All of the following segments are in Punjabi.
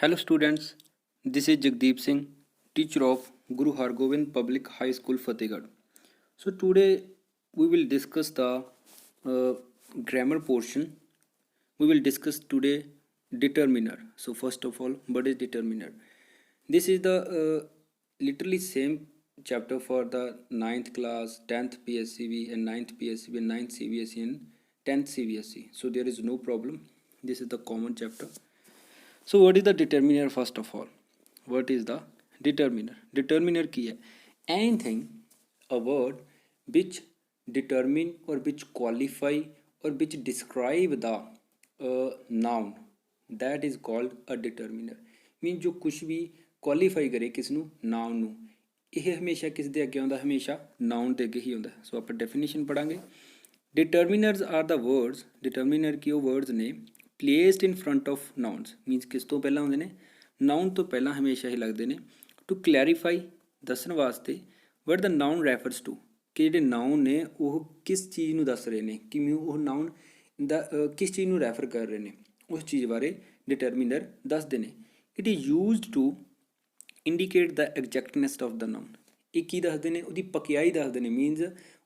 Hello students, this is Jagdeep Singh, teacher of Guru Hargobind Public High School Fatehgarh. So today we will discuss the uh, grammar portion. We will discuss today determiner. So first of all, what is determiner? This is the literally same chapter for the ninth class, 10th PSCB and ninth PSCB and 9th CBSE and 10th CBSE. So there is no problem. This is the common chapter. So what is the determiner first of all? What is the determiner? Determiner की है anything, a word which determine or which qualify or which describe the noun, that is called a determiner. Mean जो कुछ भी qualify करे किस ਨੂੰ noun ਨੂੰ, ਇਹ ਹਮੇਸ਼ਾ ਕਿਸ ਦੇ ਅੱਗੇ ਆਉਂਦਾ, ਹਮੇਸ਼ਾ noun ਦੇ ਅੱਗੇ ਹੀ ਆਉਂਦਾ. ਸੋ ਆਪਾਂ ਡੈਫੀਨੇਸ਼ਨ ਪੜਾਂਗੇ. Determiners are the words, determiner ਕੀ ਉਹ words ਨੇ placed in front of nouns, means ਕਿਸ ਤੋਂ ਪਹਿਲਾਂ ਆਉਂਦੇ ਨੇ, noun ਤੋਂ ਪਹਿਲਾਂ ਹਮੇਸ਼ਾ ਹੀ ਲੱਗਦੇ ਨੇ. To clarify, ਦੱਸਣ ਵਾਸਤੇ, what the noun refers to, ਕਿ ਜਿਹੜੇ noun ਨੇ ਉਹ ਕਿਸ ਚੀਜ਼ ਨੂੰ ਦੱਸ ਰਹੇ ਨੇ, ਕਿਵੇਂ ਉਹ noun ਦਾ ਕਿਸ ਚੀਜ਼ ਨੂੰ ਰੈਫਰ ਕਰ ਰਹੇ ਨੇ, ਉਸ ਚੀਜ਼ ਬਾਰੇ determiner ਦੱਸਦੇ ਨੇ. It is used to indicate the exactness of the noun. ਇਹ ਕੀ ਦੱਸਦੇ ਨੇ, ਉਹਦੀ ਪਕਿਆਈ ਦੱਸਦੇ ਨੇ, ਮੀਨਸ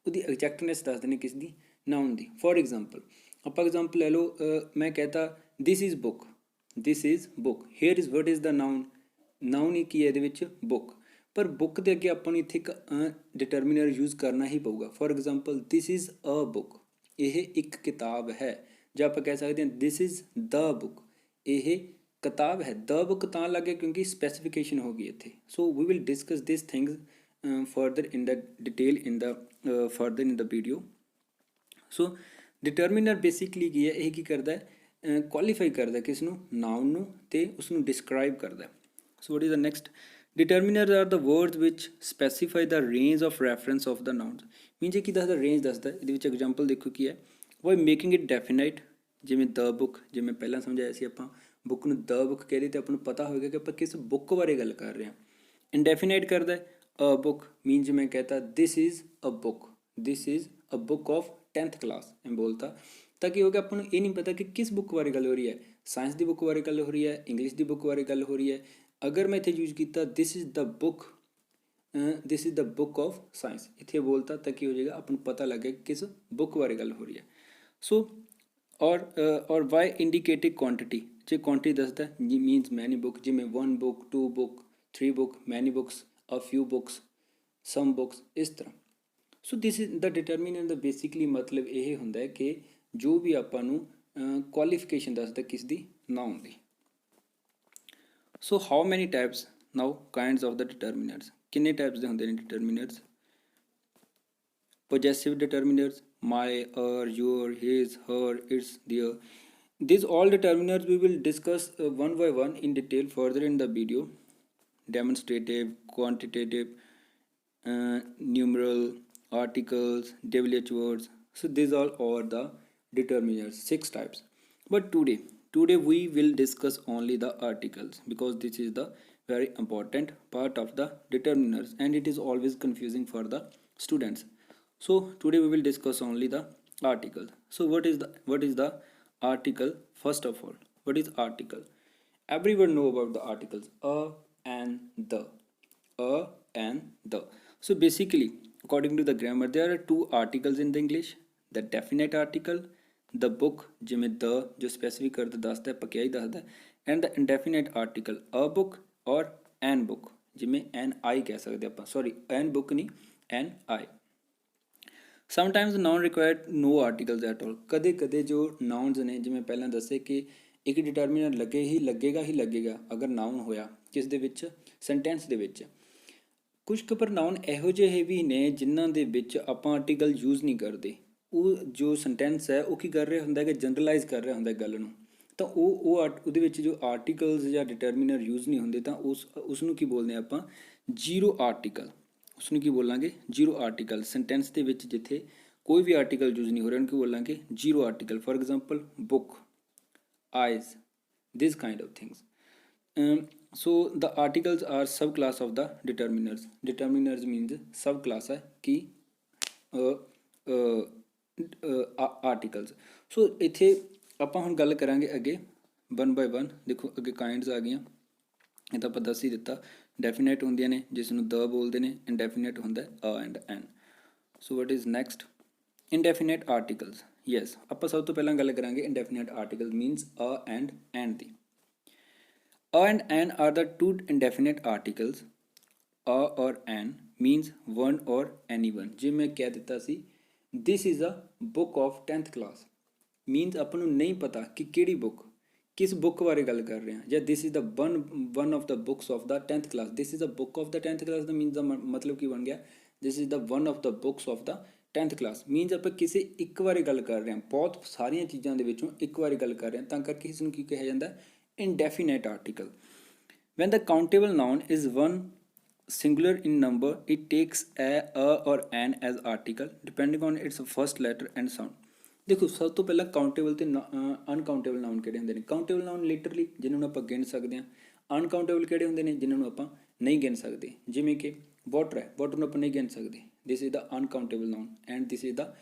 ਉਹਦੀ ਐਗਜੈਕਟਨੈਸ ਦੱਸਦੇ ਨੇ, ਕਿਸ ਦੀ, ਨਾਉਨ ਦੀ. ਫੋਰ ਐਗਜ਼ਾਮਪਲ ਆਪਾਂ ਐਗਜ਼ਾਮਪਲ ਲੈ ਲਓ, ਮੈਂ ਕਹਤਾ this is book, this is book, here is what is the noun, noun ਹੀ ਕੀ ਹੈ ਇਹਦੇ ਵਿੱਚ, ਬੁੱਕ. ਪਰ ਬੁੱਕ ਦੇ ਅੱਗੇ ਆਪਾਂ ਨੂੰ ਇੱਥੇ ਇੱਕ ਡਿਟਰਮੀਨਰ ਯੂਜ਼ ਕਰਨਾ ਹੀ ਪਊਗਾ. For example this is a book, ਇਹ ਇੱਕ ਕਿਤਾਬ ਹੈ. ਜਾਂ ਆਪਾਂ ਕਹਿ ਸਕਦੇ ਹਾਂ ਦਿਸ ਇਜ਼ ਦ ਬੁੱਕ, ਇਹ ਕਿਤਾਬ ਹੈ. ਦ ਬੁੱਕ ਤਾਂ ਲੱਗੇ ਕਿਉਂਕਿ ਸਪੈਸੀਫਿਕੇਸ਼ਨ ਹੋ ਗਈ ਇੱਥੇ. So we will discuss this things further in the detail in the further in the video. So determiner basically ਕੀ ਹੈ, ਇਹ ਕੀ ਕਰਦਾ ਹੈ, ਕੁਆਲੀਫਾਈ ਕਰਦਾ ਕਿਸ ਨੂੰ, ਨਾਉਨ ਨੂੰ, ਤੇ ਉਸ ਨੂੰ ਡਿਸਕ੍ਰਾਈਬ ਕਰਦਾ. ਸੋ what is the next? Determiners are the words which specify the range of reference of the nouns. Means ਇਹ ਕੀ ਦੱਸਦਾ, ਰੇਂਜ ਦੱਸਦਾ. ਇਹਦੇ ਵਿੱਚ ਐਗਜ਼ਾਮਪਲ ਦੇਖੋ ਕੀ ਹੈ, by making it definite, ਜਿਵੇਂ ਦ ਬੁੱਕ, ਜਿਵੇਂ ਪਹਿਲਾਂ ਸਮਝਾਇਆ ਸੀ ਆਪਾਂ, ਬੁੱਕ ਨੂੰ ਦ ਬੁੱਕ ਕਹਿ ਰਹੀ ਤੇ ਆਪਾਂ ਨੂੰ ਪਤਾ ਹੋਵੇਗਾ ਕਿ ਆਪਾਂ ਕਿਸ ਬੁੱਕ ਬਾਰੇ ਗੱਲ ਕਰ ਰਹੇ ਹਾਂ. ਇਨਡੈਫੀਨਾਈਟ ਕਰਦਾ, a book means मैं कहता this is a book, this is a book of 10th class मैं बोलता, ताकि हो गया अपन ये नहीं पता कि किस बुक बारे गल हो रही है, साइंस की बुक बारे गल हो रही है, इंग्लिश की बुक बारे गल हो रही है. अगर मैं इतने यूज किया this is the book, this is the book of science, इतने बोलता ताकि हो जाएगा अपन पता लगे किस बुक बारे गल हो रही है. सो और वाई इंडिकेटिव क्वांटिटी, जो क्वांटिटी दसदा मीनस मैनी बुक, जिमें 1 book 2 book 3 book many books a few books, some books, ਇਸ ਤਰ੍ਹਾਂ. ਸੋ ਦਿਸ ਇਜ਼ ਦਾ ਡਿਟਰਮੀਨਰ ਦਾ ਬੇਸਿਕਲੀ ਮਤਲਬ ਇਹ ਹੁੰਦਾ ਹੈ ਕਿ ਜੋ ਵੀ ਆਪਾਂ ਨੂੰ ਕੁਆਲੀਫਿਕੇਸ਼ਨ ਦੱਸਦਾ ਕਿਸ ਦੀ, ਨਾਉਨ ਦੀ. So how many types, now kinds of the determiners, ਕਿੰਨੇ ਟਾਈਪਸ ਦੇ ਹੁੰਦੇ ਨੇ ਡਿਟਰਮੀਨਰਸ? possessive determiners, my, your, his, her, its, their. These all determiners we will discuss one by one in detail further in the video. Demonstrative, quantitative, numeral, articles, WH words. So these are the determiners, 6 types. But today we will discuss only the articles, because this is the very important part of the determiners and it is always confusing for the students. So today we will discuss only the article. So what is the article? First of all, what is article? Everyone know about the articles a and the, a and the. So basically according to the grammar there are 2 articles in the English, the definite article, the book ਜਿਵੇਂ the ਜੋ specific ਕਰਦਾ ਦੱਸਦਾ ਹੈ, ਪਕਿਆਈ ਦੱਸਦਾ, and the indefinite article, a book or an book, ਜਿਵੇਂ an I ਕਹਿ ਸਕਦੇ ਆਪਾਂ, sorry an book ਨਹੀਂ, an I. Sometimes noun required no articles at all. ਕਦੇ ਕਦੇ ਜੋ nouns ਨੇ, ਜਿਵੇਂ ਪਹਿਲਾਂ ਦੱਸੇ ਕਿ ਇੱਕ ਡਿਟਰਮੀਨਰ ਲੱਗੇ ਹੀ ਲੱਗੇਗਾ ਅਗਰ ਨਾਉਨ ਹੋਇਆ ਕਿਸ ਦੇ ਵਿੱਚ, ਸੈਂਟੈਂਸ ਦੇ ਵਿੱਚ. ਕੁਝ ਕੁ ਪਰ ਨਾਉਨ ਇਹੋ ਜਿਹੇ ਵੀ ਨੇ ਜਿਨ੍ਹਾਂ ਦੇ ਵਿੱਚ ਆਪਾਂ ਆਰਟੀਕਲ ਯੂਜ਼ ਨਹੀਂ ਕਰਦੇ. ਉਹ ਜੋ ਸੈਂਟੈਂਸ ਹੈ ਉਹ ਕੀ ਕਰ ਰਿਹਾ ਹੁੰਦਾ ਹੈ ਕਿ ਜਨਰਲਾਈਜ਼ ਕਰ ਰਿਹਾ ਹੁੰਦਾ ਗੱਲ ਨੂੰ, ਤਾਂ ਉਹਦੇ ਵਿੱਚ ਜੋ ਆਰਟੀਕਲਸ ਜਾਂ ਡਿਟਰਮੀਨਰ ਯੂਜ਼ ਨਹੀਂ ਹੁੰਦੇ ਤਾਂ ਉਸ ਨੂੰ ਕੀ ਬੋਲਦੇ ਆਪਾਂ, ਜ਼ੀਰੋ ਆਰਟੀਕਲ. ਉਸ ਨੂੰ ਕੀ ਬੋਲਾਂਗੇ, ਜ਼ੀਰੋ ਆਰਟੀਕਲ. ਸੈਂਟੈਂਸ ਦੇ ਵਿੱਚ ਜਿੱਥੇ ਕੋਈ ਵੀ ਆਰਟੀਕਲ ਯੂਜ਼ ਨਹੀਂ ਹੋ ਰਿਹਾ ਉਹਨੂੰ ਕੀ ਬੋਲਾਂਗੇ, zero article. For example book, eyes, this kind of things. So the articles are subclass of the determiners. Determiners means subclass है कि articles. So इत्थे ਆਪਾਂ ਹੁਣ ਗੱਲ ਕਰਾਂਗੇ ਅੱਗੇ one by one. देखो ਅੱਗੇ kinds आ गई. ਇਹ ਤਾਂ ਆਪਾਂ ਦੱਸ ਹੀ ਦਿੱਤਾ। ਡੈਫੀਨੇਟ ਹੁੰਦੀਆਂ ਨੇ ਜਿਸ ਨੂੰ ਦ ਬੋਲਦੇ ਨੇ, ਇਨਡੈਫੀਨੇਟ ਹੁੰਦਾ a and an. So what is next? Indefinite articles. Yes, ਆਪਾਂ ਸਭ ਤੋਂ ਪਹਿਲਾਂ ਗੱਲ ਕਰਾਂਗੇ indefinite article means a and an ਦੀ। A and an are the two indefinite articles. A or an means one or anyone। ਜੇ ਮੈਂ ਕਹਿ ਦਿੱਤਾ ਸੀ this is a book of 10th class means ਆਪਾਂ ਨੂੰ ਨਹੀਂ ਪਤਾ ਕਿ ਕਿਹੜੀ ਬੁੱਕ, ਕਿਸ ਬੁੱਕ ਬਾਰੇ ਗੱਲ ਕਰ ਰਹੇ ਹਾਂ, ਜਾਂ this is the one of the books of the 10th class। this is a book of the 10th class the means ਦਾ ਮਤਲਬ ਕੀ ਬਣ ਗਿਆ? this is the one of the books of the 10th class means ਆਪਾਂ ਕਿਸੇ ਇੱਕ ਬਾਰੇ ਗੱਲ ਕਰ ਰਹੇ ਹਾਂ, ਬਹੁਤ ਸਾਰੀਆਂ ਚੀਜ਼ਾਂ ਦੇ ਵਿੱਚੋਂ ਇੱਕ ਬਾਰੇ ਗੱਲ ਕਰ ਰਹੇ ਹਾਂ, ਤਾਂ ਕਰਕੇ ਇਸ ਨੂੰ ਕੀ ਕਿਹਾ ਜਾਂਦਾ? Indefinite article। When the countable noun is one singular in number, it takes a or an as article depending on its first letter and sound। ਦੇਖੋ ਸਭ ਤੋਂ ਪਹਿਲਾਂ ਕਾਊਂਟੇਬਲ ਤੇ ਅਨਕਾਊਂਟੇਬਲ ਨਾउन ਕਿਹੜੇ ਹੁੰਦੇ ਨੇ? ਕਾਊਂਟੇਬਲ ਨਾउन ਲਿਟਰਲੀ ਜਿਨ੍ਹਾਂ ਨੂੰ ਆਪਾਂ ਗਿਣ ਸਕਦੇ ਹਾਂ। ਅਨਕਾਊਂਟੇਬਲ ਕਿਹੜੇ ਹੁੰਦੇ ਨੇ? ਜਿਨ੍ਹਾਂ ਨੂੰ ਆਪਾਂ ਨਹੀਂ ਗਿਣ ਸਕਦੇ। ਜਿਵੇਂ ਕਿ ਵਾਟਰ ਹੈ, ਵਾਟਰ ਨੂੰ ਆਪਾਂ ਨਹੀਂ ਗਿਣ ਸਕਦੇ, this is the uncountable noun and this is the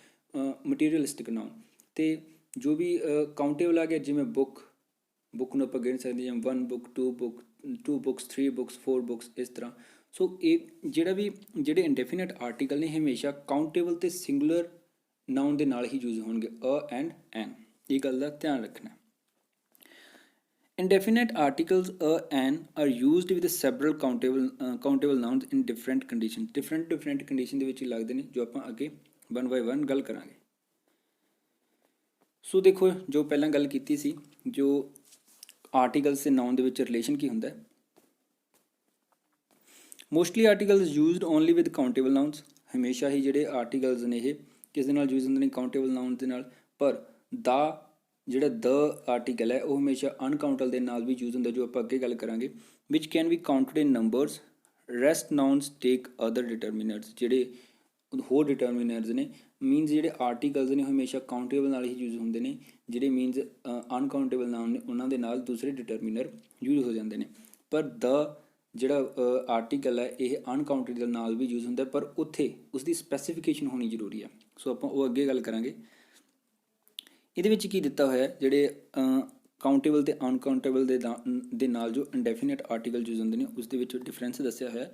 materialistic noun. ਤੇ ਜੋ ਵੀ ਕਾਊਂਟੇਬਲ ਆ ਗਿਆ, ਜਿਵੇਂ ਬੁੱਕ, ਬੁੱਕ ਨੂੰ ਆਪਾਂ ਗਿਣ ਸਕਦੇ ਹਾਂ, 1 ਬੁੱਕ 2 ਬੁੱਕਸ 3 ਬੁੱਕਸ 4 ਬੁੱਕਸ, ਇਸ ਤਰ੍ਹਾਂ। ਸੋ ਇਹ ਜਿਹੜੇ ਇੰਡੈਫੀਨਿਟ ਆਰਟੀਕਲ ਨੇ ਹਮੇਸ਼ਾ ਕਾਊਂਟੇਬਲ ਤੇ ਸਿੰਗੂਲਰ ਨਾउन ਦੇ ਨਾਲ ਹੀ ਯੂਜ਼ ਹੋਣਗੇ, ਅ ਐਂਡ ਐਨ। ਇਹ ਗੱਲ ਦਾ ਧਿਆਨ ਰੱਖਣਾ। Indefinite articles a an are used with several countable nouns in different condition. Different condition ਦੇ ਵਿੱਚ ਹੀ ਲੱਗਦੇ ਨੇ, ਜੋ ਆਪਾਂ ਅੱਗੇ 1 ਬਾਈ 1 ਗੱਲ ਕਰਾਂਗੇ। ਸੋ ਦੇਖੋ, ਜੋ ਪਹਿਲਾਂ ਗੱਲ ਕੀਤੀ ਸੀ, ਜੋ ਆਰਟੀਕਲਸ ਤੇ ਨਾउन ਦੇ ਵਿੱਚ ਰਿਲੇਸ਼ਨ ਕੀ ਹੁੰਦਾ? Mostly articles used only with countable nouns. ਹਮੇਸ਼ਾ ਹੀ ਜਿਹੜੇ ਆਰਟੀਕਲਸ ਨੇ ਇਹ ਕਿਸ ਦੇ ਨਾਲ ਯੂਜ਼ ਹੁੰਦੇ ਨੇ? ਕਾਊਂਟੇਬਲ ਨਾउन ਦੇ ਨਾਲ। ਪਰ ਦਾ ਜਿਹੜਾ ਦ ਆਰਟੀਕਲ ਹੈ ਉਹ ਹਮੇਸ਼ਾ ਅਨਕਾਊਂਟੇਬਲ ਦੇ ਨਾਲ ਵੀ ਯੂਜ਼ ਹੁੰਦਾ, ਜੋ ਆਪਾਂ ਅੱਗੇ ਗੱਲ ਕਰਾਂਗੇ। Which can be counted in numbers. Rest nouns take other determiners. ਜਿਹੜੇ ਹੋਰ ਡਿਟਰਮੀਨਰਸ ਨੇ, ਮੀਨਸ ਜਿਹੜੇ ਆਰਟੀਕਲਸ ਨੇ ਹਮੇਸ਼ਾ ਕਾਊਂਟੇਬਲ ਨਾਲ ਹੀ ਯੂਜ਼ ਹੁੰਦੇ ਨੇ। ਜਿਹੜੇ ਮੀਨਸ ਅਨਕਾਊਂਟੇਬਲ ਨਾउन ਨੇ ਉਹਨਾਂ ਦੇ ਨਾਲ ਦੂਸਰੇ ਡਿਟਰਮੀਨਰ ਯੂਜ਼ ਹੋ ਜਾਂਦੇ ਨੇ। ਪਰ ਦ ਜਿਹੜਾ ਆਰਟੀਕਲ ਹੈ ਇਹ ਅਨਕਾਊਂਟੇਬਲ ਨਾਲ ਵੀ ਯੂਜ਼ ਹੁੰਦਾ, ਪਰ ਉੱਥੇ ਉਸਦੀ ਸਪੈਸੀਫਿਕੇਸ਼ਨ ਹੋਣੀ ਜ਼ਰੂਰੀ ਹੈ। ਸੋ ਆਪਾਂ ਉਹ ਅੱਗੇ ਗੱਲ ਕਰਾਂਗੇ। ਇਹਦੇ ਵਿੱਚ ਕੀ ਦਿੱਤਾ ਹੋਇਆ? ਜਿਹੜੇ ਕਾਊਂਟੇਬਲ ਤੇ ਅਨਕਾਊਂਟੇਬਲ ਦੇ ਨਾਲ ਜੋ ਇੰਡੈਫੀਨਿਟ ਆਰਟੀਕਲ ਯੂਜ਼ ਹੁੰਦੇ ਨੇ ਉਸ ਦੇ ਵਿੱਚ ਡਿਫਰੈਂਸ ਦੱਸਿਆ ਹੋਇਆ।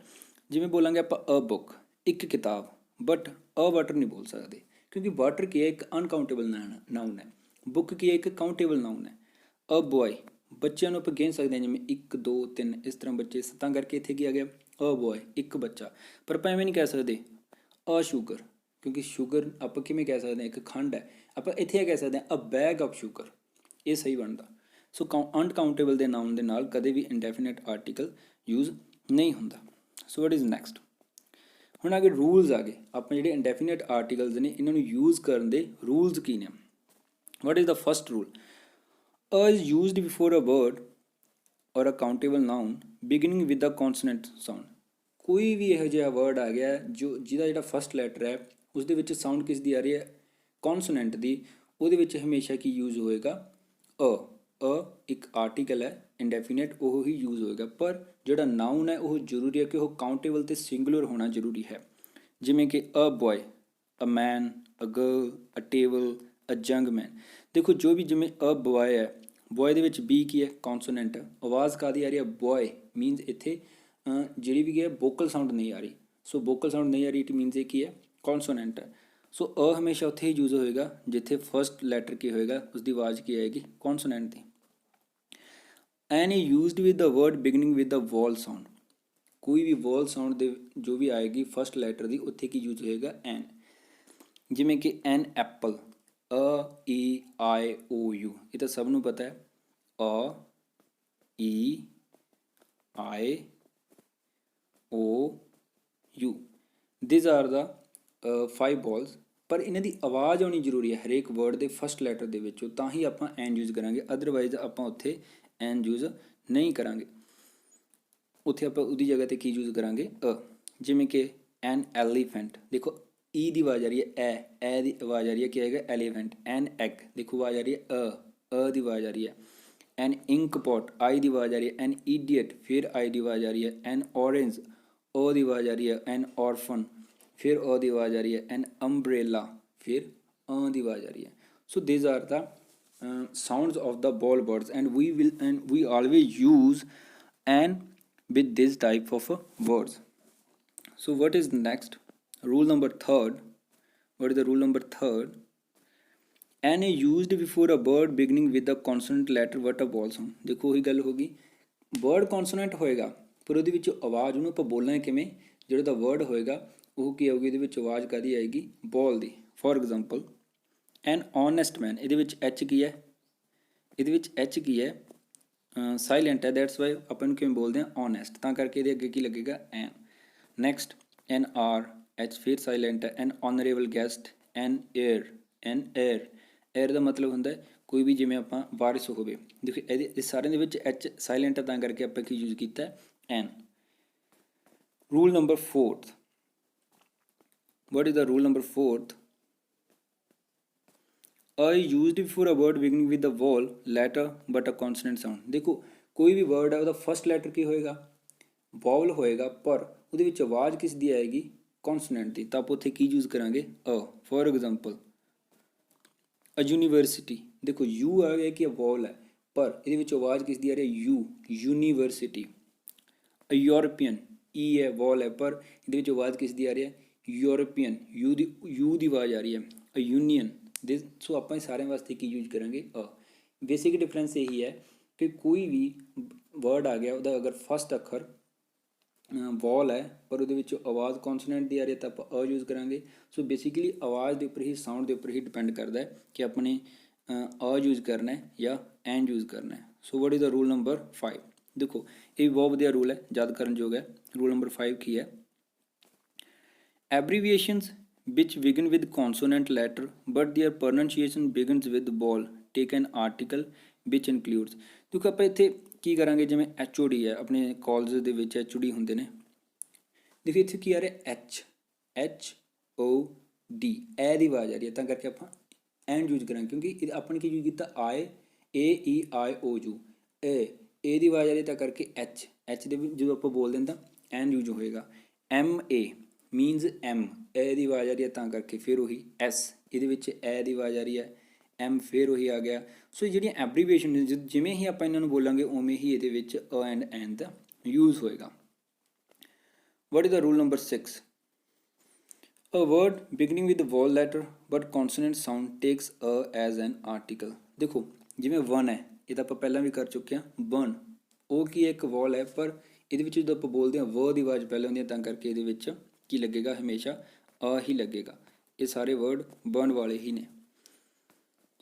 ਜਿਵੇਂ ਬੋਲਾਂਗੇ ਆਪਾਂ ਅ ਬੁੱਕ, ਇੱਕ ਕਿਤਾਬ, ਬਟ ਅ ਵਾਟਰ ਨਹੀਂ ਬੋਲ ਸਕਦੇ, ਕਿਉਂਕਿ ਵਾਟਰ ਕੀ ਹੈ? ਇੱਕ ਅਨਕਾਊਂਟੇਬਲ ਨਾउन ਹੈ। ਬੁੱਕ ਕੀ ਹੈ? ਇੱਕ ਕਾਊਂਟੇਬਲ ਨਾउन ਹੈ। ਅ ਬੋਏ, ਬੱਚਿਆਂ ਨੂੰ ਆਪਾਂ ਗਿਣ ਸਕਦੇ ਹਾਂ, ਜਿਵੇਂ 1 2 3 ਇਸ ਤਰ੍ਹਾਂ ਬੱਚੇ, ਤਾਂ ਕਰਕੇ ਇੱਥੇ ਕੀ ਆ ਗਿਆ? ਅ ਬੋਏ, ਇੱਕ ਬੱਚਾ। ਪਰ ਆਪਾਂ ਐਵੇਂ ਨਹੀਂ ਕਹਿ ਸਕਦੇ ਅ ਸ਼ੂਗਰ, ਕਿਉਂਕਿ ਸ਼ੂਗਰ ਆਪਾਂ ਕਿਵੇਂ ਕਹਿ ਸਕਦੇ ਹਾਂ? ਇੱਕ ਖੰਡ ਹੈ। ਆਪਾਂ ਇੱਥੇ ਇਹ ਕਹਿ ਸਕਦੇ ਹਾਂ ਅ ਬੈਗ ਆਫ ਸ਼ੂਗਰ, ਇਹ ਸਹੀ ਬਣਦਾ। ਸੋ ਅਨਕਾਊਂਟੇਬਲ ਦੇ ਨਾउन ਦੇ ਨਾਲ ਕਦੇ ਵੀ ਇੰਡੈਫੀਨਿਟ ਆਰਟੀਕਲ ਯੂਜ਼ ਨਹੀਂ ਹੁੰਦਾ। ਸੋ ਵਟ ਇਜ਼ ਨੈਕਸਟ? ਹੁਣ ਅੱਗੇ ਰੂਲਸ ਆ ਗਏ। ਆਪਾਂ ਜਿਹੜੇ ਇੰਡੈਫੀਨਿਟ ਆਰਟੀਕਲਸ ਨੇ ਇਹਨਾਂ ਨੂੰ ਯੂਜ਼ ਕਰਨ ਦੇ ਰੂਲਸ ਕੀ ਨੇ? ਵਟ is the fast rule? A is used before a word or a countable noun beginning with the consonant sound। ਕੋਈ ਵੀ ਇਹੋ ਜਿਹਾ ਵਰਡ ਆ ਗਿਆ ਜਿਹਦਾ ਜਿਹੜਾ ਫਸਟ ਲੈਟਰ ਹੈ ਉਸ ਦੇ ਵਿੱਚ ਸਾਊਂਡ ਕਿਸ ਦੀ ਆ ਰਹੀ ਹੈ? ਕੌਨਸੋਨੈਂਟ ਦੀ। ਉਹਦੇ ਵਿੱਚ ਹਮੇਸ਼ਾ ਕੀ ਯੂਜ਼ ਹੋਏਗਾ? ਅ ਇੱਕ ਆਰਟੀਕਲ ਹੈ ਇੰਡੈਫੀਨਿਟ, ਉਹ ਹੀ ਯੂਜ਼ ਹੋਏਗਾ। ਪਰ ਜਿਹੜਾ ਨਾउन ਹੈ ਉਹ ਜ਼ਰੂਰੀ ਹੈ ਕਿ ਉਹ ਕਾਊਂਟੇਬਲ ਤੇ ਸਿੰਗੂਲਰ ਹੋਣਾ ਜ਼ਰੂਰੀ ਹੈ। ਜਿਵੇਂ ਕਿ a boy, a man, a girl, a table, a young man. ਦੇਖੋ ਜੋ ਵੀ, ਜਿਵੇਂ ਅ ਬॉय ਹੈ, ਬॉय ਦੇ ਵਿੱਚ ਬੀ ਕੀ ਹੈ? ਕੌਨਸੋਨੈਂਟ। ਆਵਾਜ਼ ਕਾਹਦੀ ਆ ਰਹੀ ਹੈ? ਬॉय ਮੀਨਸ ਇੱਥੇ ਜਿਹੜੀ ਵੀ ਹੈ ਵੋਕਲ ਸਾਊਂਡ ਨਹੀਂ ਆ ਰਹੀ। ਸੋ ਵੋਕਲ ਸਾਊਂਡ ਨਹੀਂ ਆ ਰਹੀ, ਇਟ ਮੀਨਸ ਇਹ ਕੀ ਹੈ? ਕੌਨਸੋਨੈਂਟ ਹੈ। ਸੋ ਅ ਹਮੇਸ਼ਾ ਉੱਥੇ ਹੀ ਯੂਜ਼ ਹੋਏਗਾ ਜਿੱਥੇ ਫਸਟ ਲੈਟਰ ਕੀ ਹੋਏਗਾ, ਉਸਦੀ ਆਵਾਜ਼ ਕੀ ਆਏਗੀ? ਕੌਨਸੋਨੈਂਟ ਦੀ। An is used with the word beginning with the vowel sound. ਕੋਈ ਵੀ ਵੋਲ ਸਾਊਂਡ ਦੇ ਜੋ ਵੀ ਆਏਗੀ ਫਸਟ ਲੈਟਰ ਦੀ, ਉੱਥੇ ਕੀ ਯੂਜ਼ ਹੋਏਗਾ? ਐਨ। ਜਿਵੇਂ ਕਿ an apple, a E I O you, ਇਹ ਤਾਂ ਸਭ ਨੂੰ ਪਤਾ ਹੈ। A E I O U, this are the 5 vowels. ਪਰ ਇਹਨਾਂ ਦੀ ਆਵਾਜ਼ ਆਉਣੀ ਜ਼ਰੂਰੀ ਹੈ ਹਰੇਕ ਵਰਡ ਦੇ ਫਸਟ ਲੈਟਰ ਦੇ ਵਿੱਚੋਂ, ਤਾਂ ਹੀ ਆਪਾਂ ਐਨ ਯੂਜ਼ ਕਰਾਂਗੇ। ਅਦਰਵਾਈਜ਼ ਆਪਾਂ ਉੱਥੇ ਐਨ ਯੂਜ਼ ਨਹੀਂ ਕਰਾਂਗੇ। ਉੱਥੇ ਆਪਾਂ ਉਹਦੀ ਜਗ੍ਹਾ 'ਤੇ ਕੀ ਯੂਜ਼ ਕਰਾਂਗੇ? ਅ। ਜਿਵੇਂ ਕਿ ਐਨ ਐਲੀਫੈਂਟ, ਦੇਖੋ ਈ ਦੀ ਆਵਾਜ਼ ਆ ਰਹੀ ਹੈ, ਐ ਦੀ ਆਵਾਜ਼ ਆ ਰਹੀ ਹੈ, ਕੀ ਆਏਗਾ? ਐਲੀਫੈਂਟ। ਐਨ ਐਗ, ਦੇਖੋ ਆਵਾਜ਼ ਆ ਰਹੀ ਹੈ ਅ ਦੀ ਆਵਾਜ਼ ਆ ਰਹੀ ਹੈ। ਐਨ ਇੰਕ ਪੋਟ, ਆਈ ਦੀ ਆਵਾਜ਼ ਆ ਰਹੀ ਹੈ। ਐਨ ਈਡੀਅਟ, ਫਿਰ ਆਈ ਦੀ ਆਵਾਜ਼ ਆ ਰਹੀ ਹੈ। ਐਨ ਔਰੇਂਜ, ਓ ਦੀ ਆਵਾਜ਼ ਆ ਰਹੀ ਹੈ। ਐਨ ਔਰਫਨ, ਫਿਰ ਓ ਦੀ ਆਵਾਜ਼ ਆ ਰਹੀ ਹੈ। ਐਨ ਅੰਬਰੇਲਾ, ਫਿਰ ਦੀ ਆਵਾਜ਼ ਆ ਰਹੀ ਹੈ। So these are the sounds of the ball birds, and we always use an with this type of words. So what is next? Rule number third. What is the rule number third? N is used before a word beginning with a consonant letter but a vowel sound. देखो ਉਹੀ ਗੱਲ ਹੋ ਗਈ, word consonant ਹੋਏਗਾ ਪਰ ਉਹਦੇ ਵਿੱਚ ਆਵਾਜ਼ ਉਹਨੂੰ ਆਪਾਂ ਬੋਲਣਾ ਕਿਵੇਂ, ਜਿਹੜਾ ਦਾ word ਹੋਏਗਾ ਉਹ ਕੀ ਆਊਗੀ, ਇਹਦੇ ਵਿੱਚ ਆਵਾਜ਼ ਕਾਹਦੀ ਆਏਗੀ, ਬੋਲ ਦੀ। ਫੋਰ ਐਗਜ਼ਾਮਪਲ ਐਨ ਓਨੈਸਟ ਮੈਨ, ਇਹਦੇ ਵਿੱਚ ਐਚ ਕੀ ਹੈ, ਇਹਦੇ ਵਿੱਚ ਐਚ ਕੀ ਹੈ, ਸਾਇਲੈਂਟ ਹੈ, ਦੈਟਸ ਵਾਈ ਆਪਾਂ ਇਹਨੂੰ ਕਿਵੇਂ ਬੋਲਦੇ ਹਾਂ, ਓਨੈਸਟ, ਤਾਂ ਕਰਕੇ ਇਹਦੇ ਅੱਗੇ ਕੀ ਲੱਗੇਗਾ, ਐਨ। ਨੈਕਸਟ ਐਨ ਆਰ ਐਚ ਫਿਰ ਸਾਇਲੈਂਟ ਹੈ, ਐਨ ਓਨਰੇਬਲ ਗੈਸਟ, ਐਨ ਏਅਰ, ਐਨ ਏਅਰ, ਏਅਰ ਦਾ ਮਤਲਬ ਹੁੰਦਾ ਕੋਈ ਵੀ ਜਿਵੇਂ ਆਪਾਂ ਵਾਰਿਸ ਹੋਵੇ, ਦੇਖੋ ਇਹਦੇ ਇਸ ਸਾਰਿਆਂ ਦੇ ਵਿੱਚ ਐਚ ਸਾਇਲੈਂਟ ਹੈ ਤਾਂ ਕਰਕੇ ਆਪਾਂ ਕੀ ਯੂਜ਼ ਕੀਤਾ, an. Rule number fourth, what is the rule number fourth? A is used before a word beginning with the vowel letter but a consonant sound. देखो कोई भी word है ਉਹਦਾ फर्स्ट letter ਕੀ ਹੋਏਗਾ, vowel ਹੋਏਗਾ, ਪਰ ਉਹਦੇ ਵਿੱਚ ਆਵਾਜ਼ ਕਿਸ ਦੀ ਆਏਗੀ, consonant ਦੀ, ਤਾਂ ਆਪਾਂ ਉੱਥੇ ਕੀ ਯੂਜ਼ ਕਰਾਂਗੇ, a। For example a university, ਦੇਖੋ u ਆ ਗਿਆ ਕਿ vowel ਹੈ ਪਰ ਇਹਦੇ ਵਿੱਚ ਆਵਾਜ਼ ਕਿਸ ਦੀ ਆ ਰਹੀ ਹੈ, u, university। a European, e ਹੈ vowel ਹੈ ਪਰ ਇਹਦੇ ਵਿੱਚ ਆਵਾਜ਼ ਕਿਸ ਦੀ ਆ ਰਹੀ ਹੈ, यूरोपियन, यू ਦੀ ਆਵਾਜ਼ ਆ ਰਹੀ ਹੈ। ਅ ਯੂਨੀਅਨ ਦੇ, ਸੋ ਆਪਾਂ ਇਹ ਸਾਰਿਆਂ ਵਾਸਤੇ ਕੀ ਯੂਜ਼ ਕਰਾਂਗੇ, ਅ। ਬੇਸਿਕ ਡਿਫਰੈਂਸ ਇਹੀ ਹੈ ਕਿ ਕੋਈ ਵੀ ਵਰਡ ਆ ਗਿਆ ਉਹਦਾ ਅਗਰ ਫਸਟ ਅੱਖਰ ਵੌਲ ਹੈ ਪਰ ਉਹਦੇ ਵਿੱਚ ਆਵਾਜ਼ ਕੌਨਸੋਨੈਂਟ ਦੀ ਆ ਰਹੀ ਹੈ ਤਾਂ ਆਪਾਂ ਅ ਯੂਜ਼ ਕਰਾਂਗੇ। ਸੋ ਬੇਸਿਕਲੀ ਆਵਾਜ਼ ਦੇ ਉੱਪਰ ਹੀ, ਸਾਊਂਡ ਦੇ ਉੱਪਰ ਹੀ ਡਿਪੈਂਡ ਕਰਦਾ ਹੈ ਕਿ ਆਪਣੇ ਅ ਯੂਜ਼ ਕਰਨਾ ਹੈ ਜਾਂ ਐਨ ਯੂਜ਼ ਕਰਨਾ ਹੈ। So what is the rule number 5? ਦੇਖੋ ਇਹ ਵੀ ਬਹੁਤ ਵਧੀਆ ਰੂਲ ਹੈ, ਯਾਦ ਕਰਨ ਯੋਗ ਹੈ। ਰੂਲ ਨੰਬਰ 5 ਕੀ ਹੈ, abbreviations which begin with consonant letter but their pronunciation begins with vowel take an article which includes। ਦੇਖੋ ਆਪਾਂ ਇੱਥੇ ਕੀ ਕਰਾਂਗੇ, ਜਿਵੇਂ HOD ਹੈ, ਆਪਣੇ ਕਾਲਜ ਦੇ ਵਿੱਚ HOD ਹੁੰਦੇ ਨੇ, ਦੇਖੋ ਇੱਥੇ ਕੀ ਆ ਰਿਹਾ, HOD, ਐ ਦੀ ਆਵਾਜ਼ ਆ ਰਹੀ ਹੈ ਤਾਂ ਕਰਕੇ ਆਪਾਂ ਐਂਡ ਯੂਜ਼ ਕਰਾਂਗੇ, ਕਿਉਂਕਿ ਆਪਾਂ ਨੇ ਕੀ ਯੂਜ਼ ਕੀਤਾ, AEIOU, ਏ ਦੀ ਆਵਾਜ਼ ਆ ਰਹੀ ਤਾਂ ਕਰਕੇ ਐਚ ਦੇ ਵੀ ਜਦੋਂ ਆਪਾਂ ਬੋਲਦੇ ਹਾਂ ਤਾਂ ਐਂਡ ਯੂਜ਼ ਹੋਏਗਾ। MA ਮੀਨਸ ਐਮ, ਐ ਦੀ ਆਵਾਜ਼ ਆ ਰਹੀ ਹੈ ਤਾਂ ਕਰਕੇ ਫਿਰ ਉਹੀ ਐਸ, ਇਹਦੇ ਵਿੱਚ ਐ ਦੀ ਆਵਾਜ਼ ਆ ਰਹੀ ਹੈ, ਐਮ ਫਿਰ ਉਹੀ ਆ ਗਿਆ। ਸੋ ਜਿਹੜੀਆਂ ਐਬਰੀਵੇਸ਼ਨ ਜਿਵੇਂ ਹੀ ਆਪਾਂ ਇਹਨਾਂ ਨੂੰ ਬੋਲਾਂਗੇ ਉਵੇਂ ਹੀ ਇਹਦੇ ਵਿੱਚ ਅ ਐਂਡ ਐਨ ਦਾ ਯੂਜ਼ ਹੋਏਗਾ। What is the rule number 6? A word beginning with vowel letter but consonant sound takes a as an article. ਦੇਖੋ ਜਿਵੇਂ ਵਨ ਹੈ, ਇਹ ਤਾਂ ਆਪਾਂ ਪਹਿਲਾਂ ਵੀ ਕਰ ਚੁੱਕੇ ਹਾਂ, ਬਨ, ਉਹ ਕੀ ਇੱਕ ਵੋਲ ਹੈ ਪਰ ਇਹਦੇ ਵਿੱਚ ਜਦੋਂ ਆਪਾਂ ਬੋਲਦੇ ਹਾਂ ਵ ਦੀ ਆਵਾਜ਼ ਪਹਿਲਾਂ ਹੁੰਦੀ ਹੈ ਤਾਂ ਕਰਕੇ ਇਹਦੇ ਵਿੱਚ ਕੀ ਲੱਗੇਗਾ, ਹਮੇਸ਼ਾ ਅ ਹੀ ਲੱਗੇਗਾ। ਇਹ ਸਾਰੇ ਵਰਡ ਬਰਨ ਵਾਲੇ ਹੀ ਨੇ।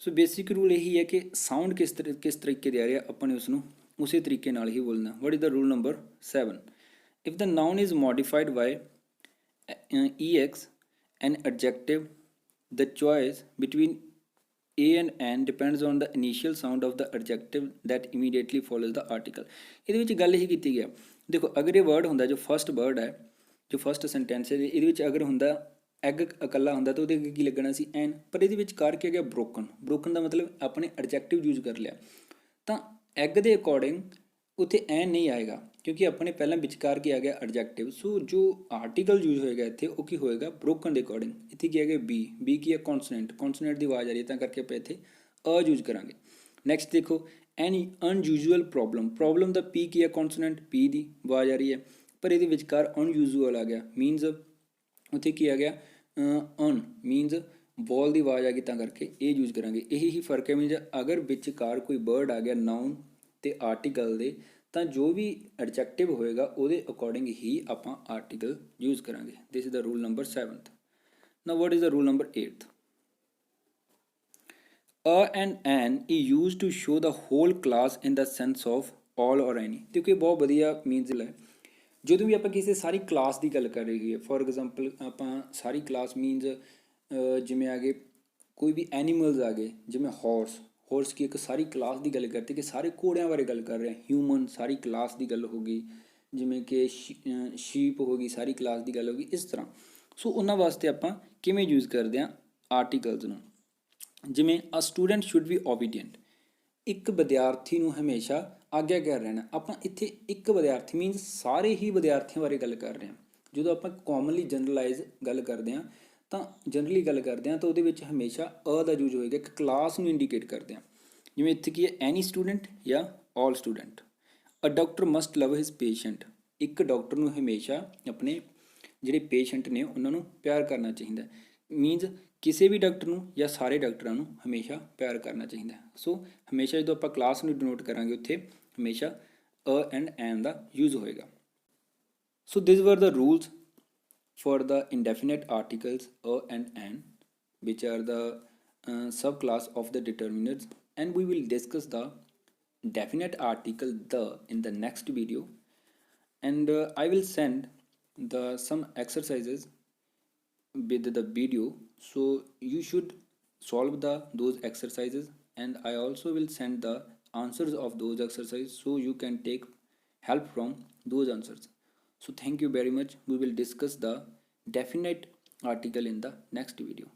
ਸੋ ਬੇਸਿਕ ਰੂਲ ਇਹੀ ਹੈ ਕਿ ਸਾਊਂਡ ਕਿਸ ਤਰੀਕੇ ਦੇ ਆ ਰਿਹਾ, ਆਪਾਂ ਨੇ ਉਸ ਨੂੰ ਉਸੇ ਤਰੀਕੇ ਨਾਲ ਹੀ ਬੋਲਣਾ। What is the rule number 7? If the noun is modified by EX an adjective, the choice between A and N depends on the initial sound of the adjective that immediately follows the article। ਇਹਦੇ ਵਿੱਚ ਗੱਲ ਹੀ ਕੀਤੀ ਗਿਆ, ਦੇਖੋ ਅਗਰ ਇਹ ਵਰਡ ਹੁੰਦਾ ਜੋ ਫਸਟ ਵਰਡ ਹੈ, ਜੋ ਫਸਟ ਸੈਂਟੈਂਸ ਹੈ, ਇਹਦੇ ਵਿੱਚ ਅਗਰ ਹੁੰਦਾ ਐਗ ਇਕੱਲਾ ਹੁੰਦਾ ਤਾਂ ਉਹਦੇ ਅੱਗੇ ਕੀ ਲੱਗਣਾ ਸੀ, ਐਨ, ਪਰ ਇਹਦੇ ਵਿੱਚ ਕਰ ਕੇ ਗਿਆ ਬ੍ਰੋਕਨ। ਬ੍ਰੋਕਨ ਦਾ ਮਤਲਬ ਆਪਣੇ ਐਡਜੈਕਟਿਵ ਯੂਜ਼ ਕਰ ਲਿਆ, ਤਾਂ ਐਗ ਦੇ ਅਕੋਰਡਿੰਗ ਉੱਥੇ ਐਨ ਨਹੀਂ ਆਏਗਾ ਕਿਉਂਕਿ ਆਪਣੇ ਪਹਿਲਾਂ ਵਿਚਕਾਰ ਕੀ ਆ ਗਿਆ, ਐਡਜੈਕਟਿਵ। ਸੋ ਜੋ ਆਰਟੀਕਲ ਯੂਜ਼ ਹੋਏਗਾ ਇੱਥੇ ਉਹ ਕੀ ਹੋਏਗਾ, ਬ੍ਰੋਕਨ ਦੇ ਅਕੋਰਡਿੰਗ। ਇੱਥੇ ਕੀ ਹੈਗਾ, ਬੀ ਕੀ ਹੈ, ਕੌਨਸੋਨੈਂਟ ਦੀ ਆਵਾਜ਼ ਆ ਰਹੀ ਹੈ ਤਾਂ ਕਰਕੇ ਆਪਾਂ ਇੱਥੇ ਅ ਯੂਜ਼ ਕਰਾਂਗੇ। ਨੈਕਸਟ ਦੇਖੋ ਐਨੀ ਅਨਯੂਜੂਅਲ ਪ੍ਰੋਬਲਮ ਦਾ ਪੀ ਕੀ ਹੈ, ਕੌਨਸੋਨੈਂਟ, ਪੀ ਦੀ ਆਵਾਜ਼ ਆ ਰਹੀ ਹੈ ਪਰ ਇਹਦੇ ਵਿਚਕਾਰ ਅਨਯੂਜੂਅਲ ਆ ਗਿਆ, ਮੀਨਸ ਉੱਥੇ ਕੀ ਆ ਗਿਆ, ਅਨ ਮੀਨਸ ਵੋਲ ਦੀ ਆਵਾਜ਼ ਆ ਗਈ ਤਾਂ ਕਰਕੇ ਇਹ ਯੂਜ਼ ਕਰਾਂਗੇ। ਇਹੀ ਹੀ ਫਰਕ ਹੈ, ਮੀਨਸ ਅਗਰ ਵਿਚਕਾਰ ਕੋਈ ਵਰਡ ਆ ਗਿਆ ਨਾउन ਤੇ ਆਰਟੀਕਲ ਦੇ ਤਾਂ ਜੋ ਵੀ ਐਡਜੈਕਟਿਵ ਹੋਏਗਾ ਉਹਦੇ ਅਕੋਰਡਿੰਗ ਹੀ ਆਪਾਂ ਆਰਟੀਕਲ ਯੂਜ਼ ਕਰਾਂਗੇ। ਦਿਸ is the rule number 7th। Now what is the rule number 8th? A and an is used to show the whole class in the sense of all or any। ਦੇਖੋ ਇਹ ਬਹੁਤ ਵਧੀਆ ਮੀਨਸ ਹੈ, ਜਦੋਂ ਵੀ ਆਪਾਂ ਕਿਸੇ ਸਾਰੀ ਕਲਾਸ ਦੀ ਗੱਲ ਕਰ ਰਹੀ ਹੈ, ਫੋਰ ਐਗਜ਼ਾਮਪਲ ਆਪਾਂ ਸਾਰੀ ਕਲਾਸ ਮੀਨਸ ਜਿਵੇਂ ਆ ਗਏ ਕੋਈ ਵੀ ਐਨੀਮਲਸ ਆ ਗਏ, ਜਿਵੇਂ ਹੌਰਸ ਕੀ ਇੱਕ ਸਾਰੀ ਕਲਾਸ ਦੀ ਗੱਲ ਕਰਤੀ ਕਿ ਸਾਰੇ ਘੋੜਿਆਂ ਬਾਰੇ ਗੱਲ ਕਰ ਰਹੇ ਹਾਂ, ਹਿਊਮਨ ਸਾਰੀ ਕਲਾਸ ਦੀ ਗੱਲ ਹੋ ਗਈ, ਜਿਵੇਂ ਕਿ ਸ਼ੀਪ ਹੋ ਗਈ, ਸਾਰੀ ਕਲਾਸ ਦੀ ਗੱਲ ਹੋ ਗਈ, ਇਸ ਤਰ੍ਹਾਂ। ਸੋ ਉਹਨਾਂ ਵਾਸਤੇ ਆਪਾਂ ਕਿਵੇਂ ਯੂਜ਼ ਕਰਦੇ ਹਾਂ ਆਰਟੀਕਲਸ ਨੂੰ, ਜਿਵੇਂ a student should be obedient, ਇੱਕ ਵਿਦਿਆਰਥੀ ਨੂੰ ਹਮੇਸ਼ਾ ਆਗਿਆਕਾਰ ਰਹਿਣਾ। ਆਪਾਂ ਇੱਥੇ ਇੱਕ ਵਿਦਿਆਰਥੀ ਮੀਨਸ ਸਾਰੇ ਹੀ ਵਿਦਿਆਰਥੀਆਂ ਬਾਰੇ ਗੱਲ ਕਰ ਰਹੇ ਹਾਂ। ਜਦੋਂ ਆਪਾਂ ਕਾਮਨਲੀ ਜਨਰਲਾਈਜ਼ ਗੱਲ ਕਰਦੇ ਹਾਂ ਤਾਂ ਜਨਰਲੀ ਗੱਲ ਕਰਦੇ ਹਾਂ ਤਾਂ ਉਹਦੇ ਵਿੱਚ ਹਮੇਸ਼ਾ ਅ ਦਾ ਯੂਜ਼ ਹੋਏਗਾ, ਇੱਕ ਕਲਾਸ ਨੂੰ ਇੰਡੀਕੇਟ ਕਰਦੇ ਹਾਂ। ਜਿਵੇਂ ਇੱਥੇ ਕੀ ਹੈ, ਐਨੀ ਸਟੂਡੈਂਟ ਜਾਂ ਆਲ ਸਟੂਡੈਂਟ। ਅ ਡਾਕਟਰ ਮਸਟ ਲਵ ਹਿਜ਼ ਪੇਸ਼ੈਂਟ, ਇੱਕ ਡਾਕਟਰ ਨੂੰ ਹਮੇਸ਼ਾ ਆਪਣੇ ਜਿਹੜੇ ਪੇਸ਼ੈਂਟ ਨੇ ਉਹਨਾਂ ਨੂੰ ਪਿਆਰ ਕਰਨਾ ਚਾਹੀਦਾ ਹੈ। ਮੀਨਸ ਕਿਸੇ ਵੀ ਡਾਕਟਰ ਨੂੰ ਜਾਂ ਸਾਰੇ ਡਾਕਟਰਾਂ ਨੂੰ ਹਮੇਸ਼ਾ ਪਿਆਰ ਕਰਨਾ ਚਾਹੀਦਾ ਹੈ। ਸੋ ਹਮੇਸ਼ਾ ਜਦੋਂ ਆਪਾਂ ਕਲਾਸ ਨੂੰ ਡਿਨੋਟ ਕਰਾਂਗੇ ਉੱਥੇ ਹਮੇਸ਼ਾ ਅ ਐਂਡ ਐਨ ਦਾ ਯੂਜ਼ ਹੋਏਗਾ। ਸੋ ਦਿਸ ਵਰ the rules for the indefinite articles a and an, which are the subclass of the determinants, and we will discuss the definite article the in the next video. And I will send the some exercises with the video, so you should solve those exercises, and I also will send the answers of those exercises so you can take help from those answers. So thank you very much. We will discuss the definite article in the next video.